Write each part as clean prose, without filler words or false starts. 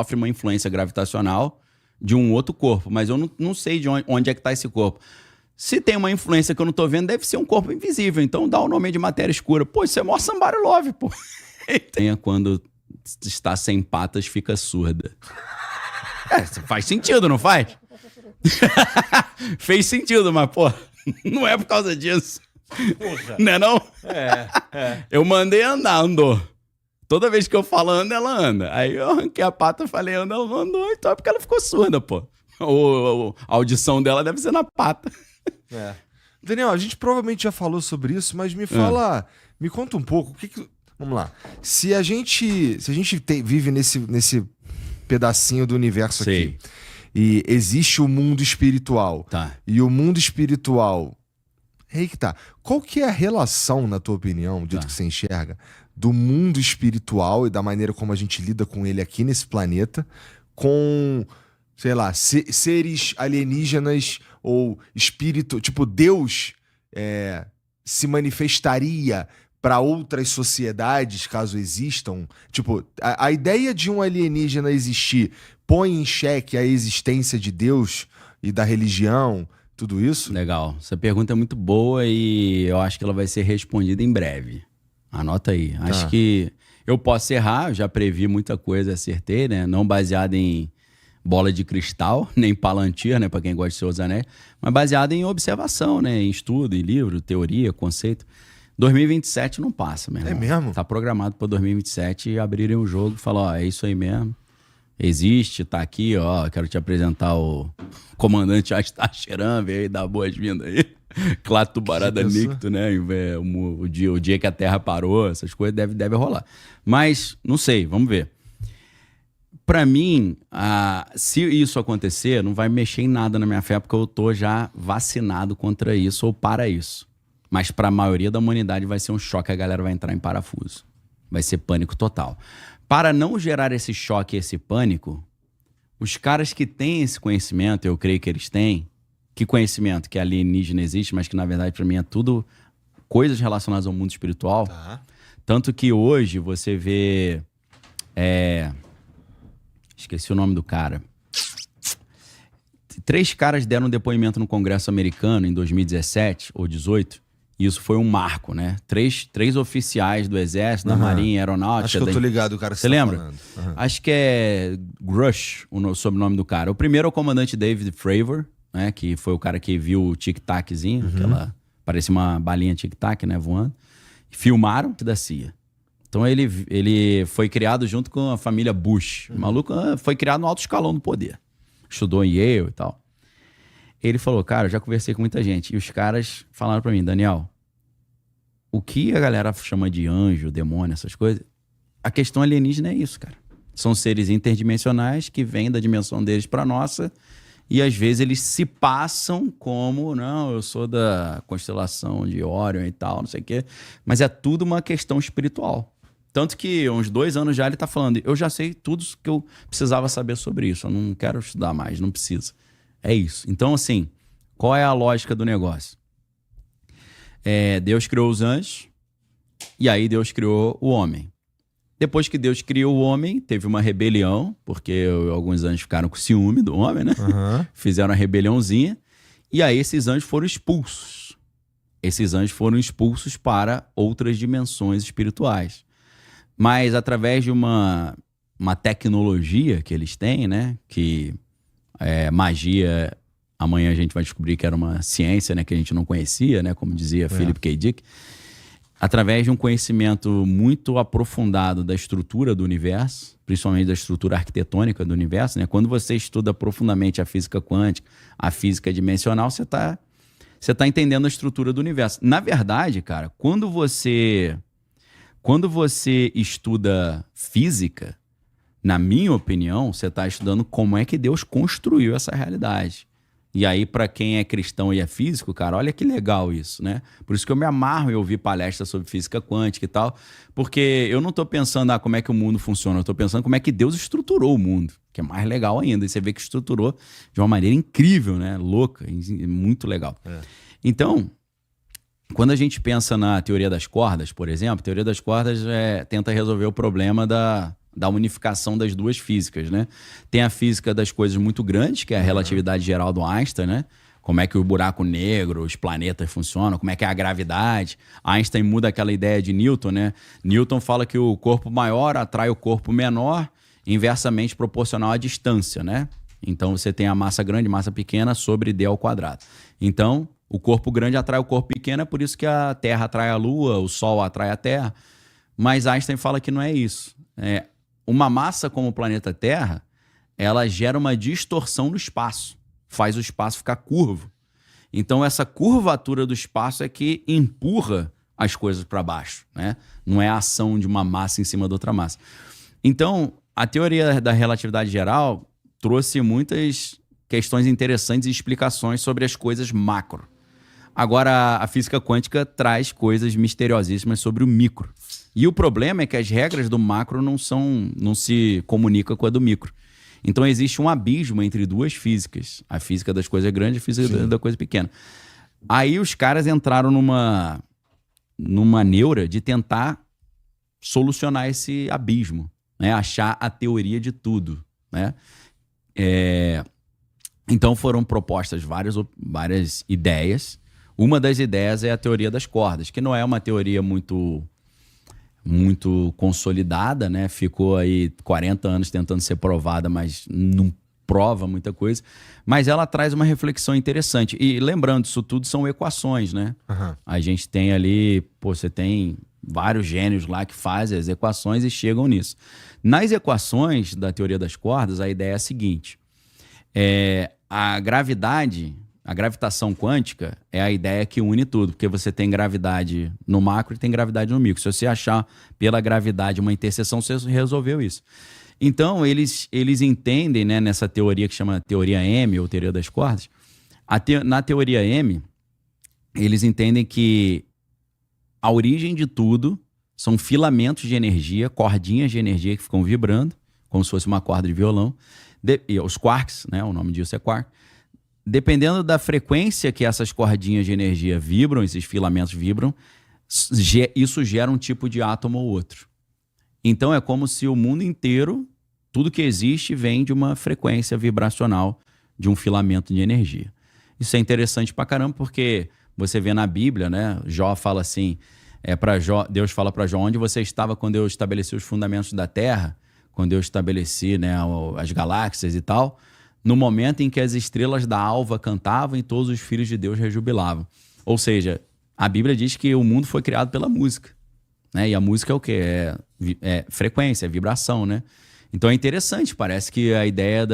sofre uma influência gravitacional de um outro corpo, mas eu não sei de onde é que tá esse corpo. Se tem uma influência que eu não tô vendo, deve ser um corpo invisível, então dá o nome de matéria escura. Pô, isso é mó somebody love, pô. Quando está sem patas, fica surda. Faz sentido, não faz? Fez sentido, mas, pô, não é por causa disso. Porra. Não é não? É. Eu mandei andar, andou. Toda vez que eu falo anda, ela anda. Aí eu arranquei a pata, falei anda, ela não andou. Então é porque ela ficou surda, pô. A audição dela deve ser na pata. Daniel, a gente provavelmente já falou sobre isso, mas me fala, me conta um pouco, vamos lá. Se a gente vive nesse pedacinho do universo aqui, e existe o mundo espiritual, e o mundo espiritual, aí que tá, qual que é a relação, na tua opinião, dito que você enxerga, do mundo espiritual e da maneira como a gente lida com ele aqui nesse planeta, com, sei lá, seres alienígenas ou espírito, tipo, Deus se manifestaria para outras sociedades, caso existam? Tipo, a ideia de um alienígena existir põe em xeque a existência de Deus e da religião, tudo isso? Legal. Essa pergunta é muito boa e eu acho que ela vai ser respondida em breve. Anota aí. Acho que eu posso errar, eu já previ muita coisa, acertei, né? Não baseado em bola de cristal, nem Palantir, né? Pra quem gosta de Senhor dos Anéis, mas baseado em observação, né? Em estudo, em livro, teoria, conceito. 2027 não passa, meu irmão. É mesmo? Tá programado pra 2027 abrirem o jogo e falar, ó, é isso aí mesmo. Existe, tá aqui, ó, quero te apresentar o comandante Astacheran, veio aí dar boas-vindas aí. Clato Barada Nicto, né? O dia que a Terra parou, essas coisas deve rolar. Mas, não sei, vamos ver. Pra mim, se isso acontecer, não vai mexer em nada na minha fé, porque eu tô já vacinado contra isso ou para isso. Mas pra maioria da humanidade vai ser um choque, a galera vai entrar em parafuso. Vai ser pânico total. Para não gerar esse choque e esse pânico, os caras que têm esse conhecimento, eu creio que eles têm, que conhecimento que alienígena existe, mas que na verdade pra mim é tudo coisas relacionadas ao mundo espiritual. Tanto que hoje você vê... Esqueci o nome do cara. 3 caras deram um depoimento no Congresso americano em 2017 ou 2018. E isso foi um marco, né? 3 oficiais do Exército, da Marinha, Aeronáutica... Acho que eu tô ligado o cara que você lembra? Falando. Acho que é Grush, o sobrenome do cara. O primeiro é o comandante David Fravor, né? Que foi o cara que viu o tic-taczinho, aquela... Parecia uma balinha tic-tac, né? Voando. Filmaram da CIA. Então ele foi criado junto com a família Bush. O maluco foi criado no alto escalão do poder. Estudou em Yale e tal. Ele falou, cara, eu já conversei com muita gente. E os caras falaram pra mim, Daniel, o que a galera chama de anjo, demônio, essas coisas, a questão alienígena é isso, cara. São seres interdimensionais que vêm da dimensão deles pra nossa e às vezes eles se passam como, não, eu sou da constelação de Órion e tal, não sei o quê. Mas é tudo uma questão espiritual. Tanto que uns 2 anos já ele tá falando, eu já sei tudo que eu precisava saber sobre isso, eu não quero estudar mais, não precisa. É isso. Então, assim, qual é a lógica do negócio? Deus criou os anjos e aí Deus criou o homem. Depois que Deus criou o homem, teve uma rebelião, porque alguns anjos ficaram com ciúme do homem, né? Fizeram uma rebeliãozinha e aí esses anjos foram expulsos. Esses anjos foram expulsos para outras dimensões espirituais. Mas através de uma tecnologia que eles têm, né? Que magia, amanhã a gente vai descobrir que era uma ciência, né? Que a gente não conhecia, né? Como dizia Philip K. Dick. Através de um conhecimento muito aprofundado da estrutura do universo, principalmente da estrutura arquitetônica do universo, né? Quando você estuda profundamente a física quântica, a física dimensional, você tá entendendo a estrutura do universo. Na verdade, cara, quando você estuda física, na minha opinião, você está estudando como é que Deus construiu essa realidade. E aí, para quem é cristão e é físico, cara, olha que legal isso, né? Por isso que eu me amarro em ouvir palestras sobre física quântica e tal, porque eu não estou pensando como é que o mundo funciona, eu estou pensando como é que Deus estruturou o mundo, que é mais legal ainda. E você vê que estruturou de uma maneira incrível, né? Louca, muito legal. Então, quando a gente pensa na teoria das cordas, por exemplo, a teoria das cordas tenta resolver o problema da da unificação das duas físicas, né? Tem a física das coisas muito grandes, que é a relatividade geral do Einstein, né? Como é que o buraco negro, os planetas funcionam, como é que é a gravidade. Einstein muda aquela ideia de Newton, né? Newton fala que o corpo maior atrai o corpo menor, inversamente proporcional à distância, né? Então você tem a massa grande, massa pequena sobre d ao quadrado. Então, o corpo grande atrai o corpo pequeno, é por isso que a Terra atrai a Lua, o Sol atrai a Terra. Mas Einstein fala que não é isso. Uma massa como o planeta Terra, ela gera uma distorção no espaço, faz o espaço ficar curvo. Então essa curvatura do espaço é que empurra as coisas para baixo, né? Não é a ação de uma massa em cima de outra massa. Então, a teoria da relatividade geral trouxe muitas questões interessantes e explicações sobre as coisas macro. Agora, a física quântica traz coisas misteriosíssimas sobre o micro. E o problema é que as regras do macro não se comunicam com a do micro. Então, existe um abismo entre duas físicas. A física das coisas grandes e a física da coisa pequena. Aí os caras entraram numa neura de tentar solucionar esse abismo, né? Achar a teoria de tudo, né? Então foram propostas várias ideias. Uma das ideias é a teoria das cordas, que não é uma teoria muito consolidada, né? Ficou aí 40 anos tentando ser provada, mas não prova muita coisa. Mas ela traz uma reflexão interessante. E lembrando, isso tudo são equações, né? Uhum. A gente tem ali, você tem vários gênios lá que fazem as equações e chegam nisso. Nas equações da teoria das cordas, a ideia é a seguinte: a gravitação quântica é a ideia que une tudo, porque você tem gravidade no macro e tem gravidade no micro. Se você achar pela gravidade uma interseção, você resolveu isso. Então, eles entendem, né, nessa teoria que chama teoria M, ou teoria das cordas, na teoria M, eles entendem que a origem de tudo são filamentos de energia, cordinhas de energia que ficam vibrando, como se fosse uma corda de violão. Os quarks, né, o nome disso é quark. Dependendo da frequência que essas cordinhas de energia vibram, esses filamentos vibram, isso gera um tipo de átomo ou outro. Então é como se o mundo inteiro, tudo que existe, vem de uma frequência vibracional de um filamento de energia. Isso é interessante pra caramba, porque você vê na Bíblia, né? Jó fala assim, Deus fala para Jó: onde você estava quando eu estabeleci os fundamentos da terra, quando eu estabeleci, né, as galáxias e tal, no momento em que as estrelas da alva cantavam e todos os filhos de Deus rejubilavam. Ou seja, a Bíblia diz que o mundo foi criado pela música, né? E a música é o quê? É frequência, é vibração, né? Então é interessante, parece que a ideia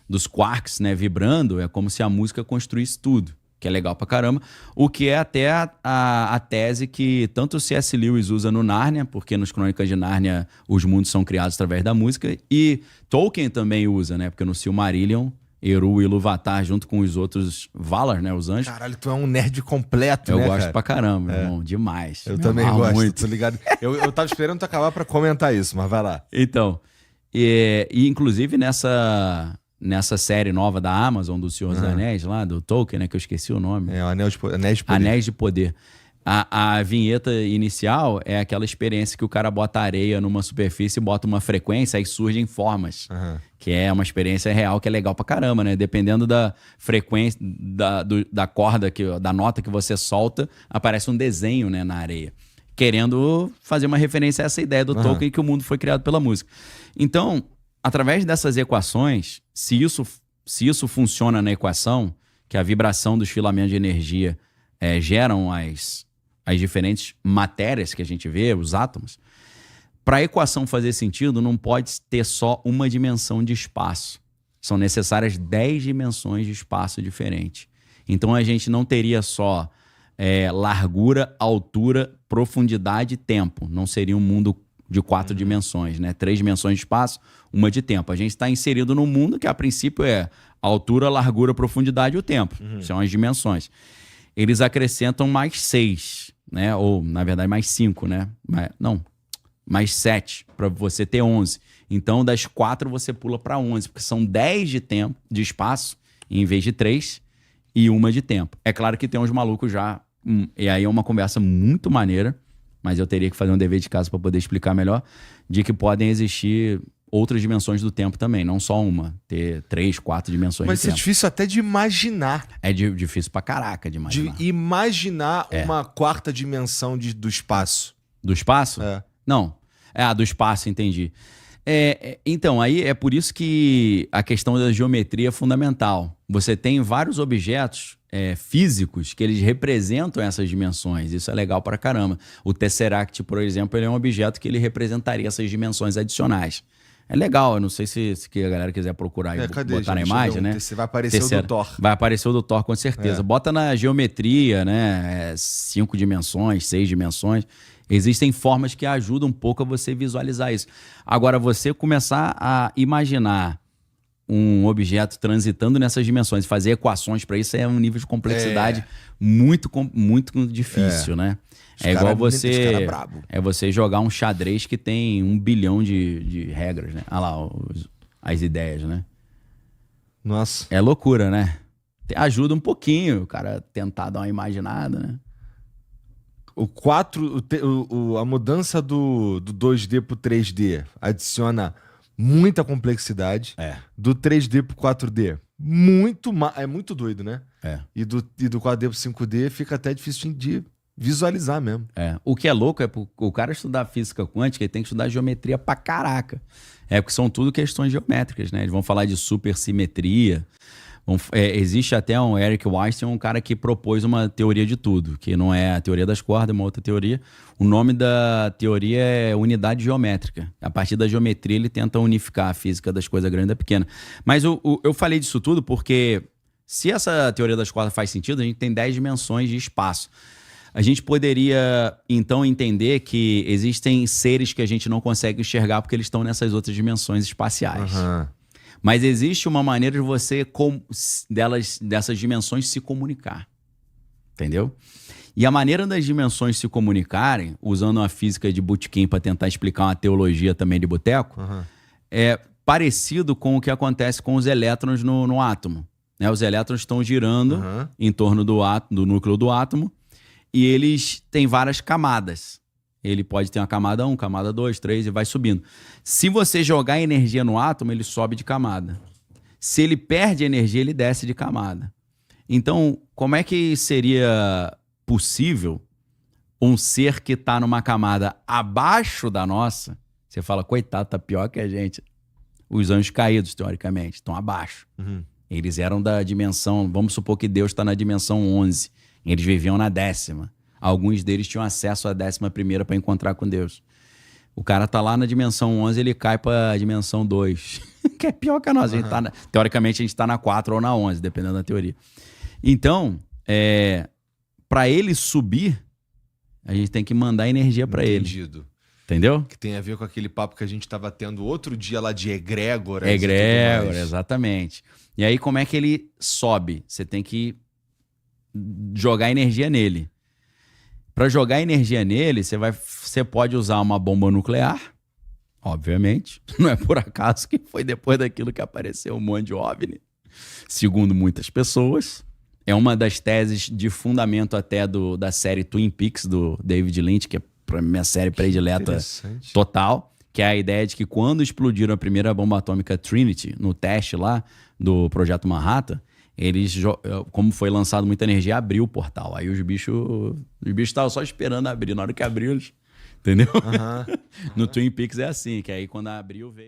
dos quarks, né, vibrando é como se a música construísse tudo, que é legal pra caramba. O que é até a tese que tanto o C.S. Lewis usa no Nárnia, porque nos Crônicas de Nárnia os mundos são criados através da música, e Tolkien também usa, né? Porque no Silmarillion, Eru e Ilúvatar, junto com os outros Valar, né, os anjos. Caralho, tu é um nerd completo, né, cara? Eu gosto pra caramba, irmão, demais. Eu também gosto, muito. Tô ligado. Eu tava esperando tu acabar pra comentar isso, mas vai lá. Então, e inclusive nessa série nova da Amazon, do Senhor dos Anéis, lá, do Tolkien, né, que eu esqueci o nome. O Anéis de Poder. Anéis de Poder. A vinheta inicial é aquela experiência que o cara bota areia numa superfície e bota uma frequência, aí surgem formas. Que é uma experiência real que é legal pra caramba, né? Dependendo da frequência, da corda, da nota que você solta, aparece um desenho, né, na areia. Querendo fazer uma referência a essa ideia do Tolkien, que o mundo foi criado pela música. Então, através dessas equações, se isso funciona na equação, que a vibração dos filamentos de energia geram as diferentes matérias que a gente vê, os átomos, para a equação fazer sentido, não pode ter só uma dimensão de espaço. São necessárias 10 dimensões de espaço diferente. Então a gente não teria só largura, altura, profundidade e tempo. Não seria um mundo de 4 dimensões, né? 3 dimensões de espaço, uma de tempo. A gente está inserido num mundo que a princípio é altura, largura, profundidade e o tempo. São as dimensões. Eles acrescentam mais 6, né? Ou, na verdade, mais 5, né? Mais 7, para você ter 11. Então, das 4 você pula para 11, porque são 10 de tempo, de espaço, em vez de 3, e uma de tempo. É claro que tem uns malucos já, e aí é uma conversa muito maneira, mas eu teria que fazer um dever de casa para poder explicar melhor, de que podem existir outras dimensões do tempo também, não só uma. Ter 3, 4 dimensões Mas do isso é tempo. difícil até de imaginar. É difícil pra caraca de imaginar. De imaginar uma quarta dimensão do espaço. Do espaço? É. Não. Do espaço, entendi. Então, aí é por isso que a questão da geometria é fundamental. Você tem vários objetos físicos que eles representam essas dimensões. Isso é legal pra caramba. O Tesseract, por exemplo, ele é um objeto que ele representaria essas dimensões adicionais. É legal, eu não sei se a galera quiser procurar e botar na imagem, né? Vai aparecer o do Thor. Vai aparecer o do Thor, com certeza. Bota na geometria, né? 5 dimensões, 6 dimensões. Existem formas que ajudam um pouco a você visualizar isso. Agora, você começar a imaginar um objeto transitando nessas dimensões e fazer equações para isso é um nível de complexidade muito difícil, né? Igual você jogar um xadrez que tem 1 bilhão de regras, né? Olha lá, as ideias, né? Nossa. É loucura, né? Ajuda um pouquinho o cara tentar dar uma imaginada, né? A mudança do 2D pro 3D adiciona muita complexidade. Do 3D pro 4D, é muito doido, né? E do 4D pro 5D fica até difícil de visualizar mesmo. O que é louco é o cara estudar física quântica, ele tem que estudar geometria pra caraca. Porque são tudo questões geométricas, né? Eles vão falar de supersimetria. Existe até um Eric Weinstein, um cara que propôs uma teoria de tudo, que não é a teoria das cordas, é uma outra teoria. O nome da teoria é unidade geométrica. A partir da geometria ele tenta unificar a física das coisas grandes e da pequena. Mas eu falei disso tudo porque se essa teoria das cordas faz sentido, a gente tem 10 dimensões de espaço. A gente poderia, então, entender que existem seres que a gente não consegue enxergar porque eles estão nessas outras dimensões espaciais. Mas existe uma maneira de você, dessas dimensões, se comunicar. Entendeu? E a maneira das dimensões se comunicarem, usando a física de botequim para tentar explicar uma teologia também de boteco, é parecido com o que acontece com os elétrons no átomo. Né? Os elétrons estão girando em torno do núcleo do átomo e eles têm várias camadas. Ele pode ter uma camada 1, camada 2, 3 e vai subindo. Se você jogar energia no átomo, ele sobe de camada. Se ele perde energia, ele desce de camada. Então, como é que seria possível um ser que está numa camada abaixo da nossa? Você fala, coitado, tá pior que a gente. Os anjos caídos, teoricamente, estão abaixo. Eles eram da dimensão... Vamos supor que Deus está na dimensão 11. Eles viviam na 10ª. Alguns deles tinham acesso à 11ª para encontrar com Deus. O cara tá lá na dimensão 11, ele cai para a dimensão 2. Que é pior que a nossa. A gente teoricamente, a gente está na 4 ou na 11, dependendo da teoria. Então, para ele subir, a gente tem que mandar energia para ele. Entendido. Entendeu? Que tem a ver com aquele papo que a gente estava tendo outro dia lá de egrégora. Egrégora, exatamente. E aí, como é que ele sobe? Você tem que jogar energia nele. Para jogar energia nele, você pode usar uma bomba nuclear, obviamente. Não é por acaso que foi depois daquilo que apareceu um monte de OVNI, segundo muitas pessoas. É uma das teses de fundamento até da série Twin Peaks, do David Lynch, que é a minha série predileta total, que é a ideia de que quando explodiram a primeira bomba atômica Trinity, no teste lá do Projeto Manhattan, eles, como foi lançado muita energia, abriu o portal. Aí os bichos estavam só esperando abrir. Na hora que abriu, eles... Entendeu? No Twin Peaks é assim, que aí quando abriu, veio...